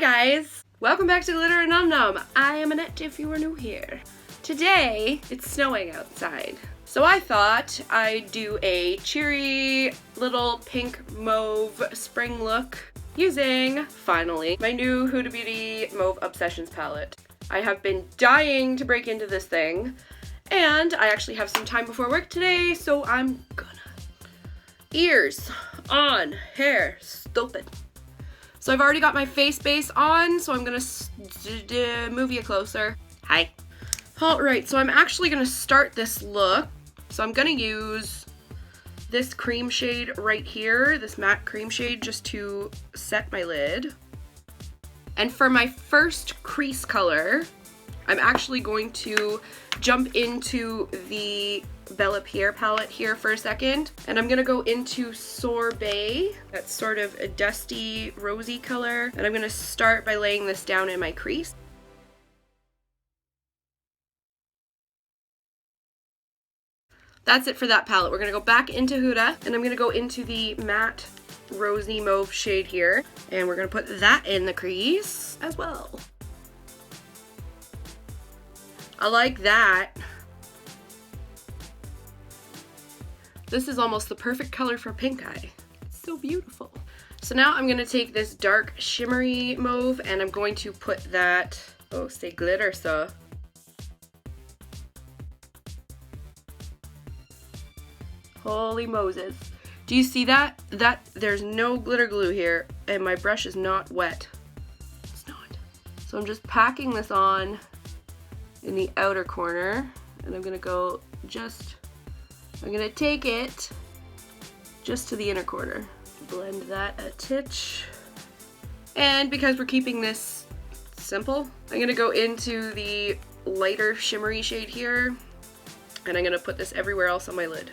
guys! Welcome back to Glitter and Num Num. I am Annette if you are new here. Today, it's snowing outside. So I thought I'd do a cheery little pink mauve spring look using, finally, my new Huda Beauty Mauve Obsessions palette. I have been dying to break into this thing, and I actually have some time before work today, so I'm gonna. Ears on, hair stupid. So I've already got my face base on, so I'm gonna move you closer. Hi. Alright, so I'm actually gonna start this look. So I'm gonna use this cream shade right here, this matte cream shade, just to set my lid. And for my first crease color, I'm actually going to jump into the Bella Pierre palette here for a second, and I'm gonna go into Sorbet. That's sort of a dusty rosy color, and I'm gonna start by laying this down in my crease. That's it for that palette. We're gonna go back into Huda, and I'm gonna go into the matte rosy mauve shade here, and we're gonna put that in the crease as well. I like that. This is almost the perfect color for pink eye. It's so beautiful. So now I'm gonna take this dark shimmery mauve and I'm going to put that, oh, say glitter, so. Holy Moses. Do you see that? There's no glitter glue here and my brush is not wet. It's not. So I'm just packing this on in the outer corner, and I'm gonna go I'm gonna take it just to the inner corner. Blend that a titch. And because we're keeping this simple, I'm gonna go into the lighter shimmery shade here, and I'm gonna put this everywhere else on my lid.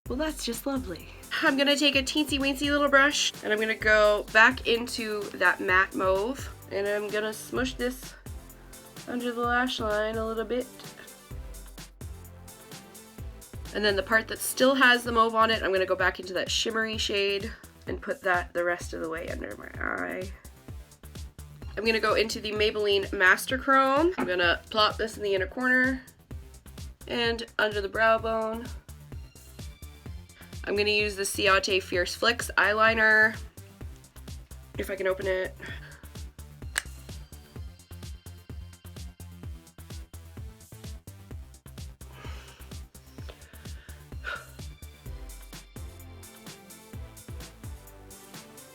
Well, that's just lovely. I'm gonna take a teensy weensy little brush and I'm gonna go back into that matte mauve and I'm gonna smush this under the lash line a little bit. And then the part that still has the mauve on it, I'm gonna go back into that shimmery shade and put that the rest of the way under my eye. I'm gonna go into the Maybelline Master Chrome. I'm gonna plop this in the inner corner and under the brow bone. I'm gonna use the Ciate Fierce Flicks eyeliner, if I can open it.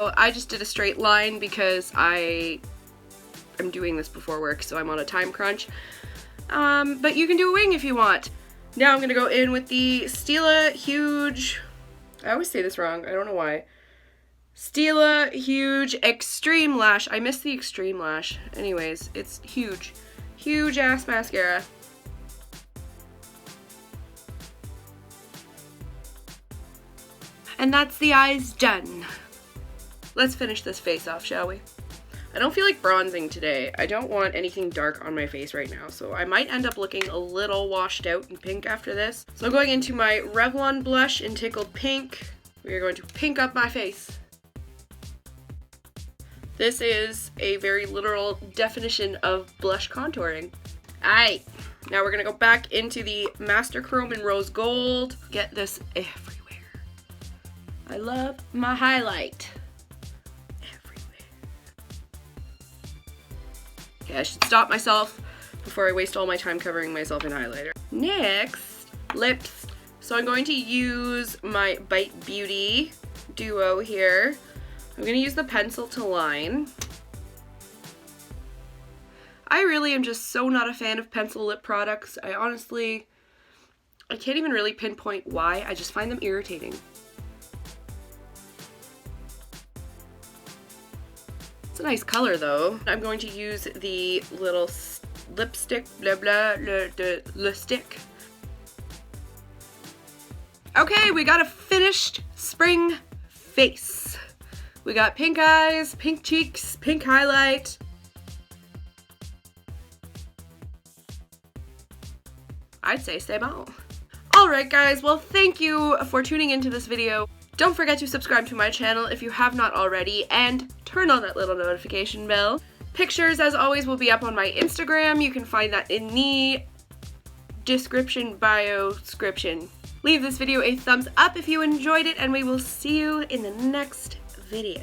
Oh, I just did a straight line because I'm doing this before work, so I'm on a time crunch. But you can do a wing if you want. Now I'm gonna go in with the Stila Huge, I always say this wrong, I don't know why. Stila Huge Extreme Lash. I missed the Extreme Lash. Anyways, it's huge. Huge ass mascara. And that's the eyes done. Let's finish this face off, shall we? I don't feel like bronzing today. I don't want anything dark on my face right now, so I might end up looking a little washed out in pink after this. So I'm going into my Revlon blush in Tickled Pink. We are going to pink up my face. This is a very literal definition of blush contouring. Alright, now we're gonna go back into the Master Chrome in Rose Gold. Get this everywhere. I love my highlight. Okay, I should stop myself before I waste all my time covering myself in highlighter. Next, lips. So I'm going to use my Bite Beauty duo here. I'm going to use the pencil to line. I really am just so not a fan of pencil lip products. I can't even really pinpoint why. I just find them irritating. It's a nice color though. I'm going to use the little lipstick, blah blah, le stick. Okay, we got a finished spring face. We got pink eyes, pink cheeks, pink highlight. I'd say c'est bon. Alright guys, well thank you for tuning into this video. Don't forget to subscribe to my channel if you have not already, and turn on that little notification bell. Pictures, as always, will be up on my Instagram. You can find that in the description, bio-scription. Leave this video a thumbs up if you enjoyed it, and we will see you in the next video.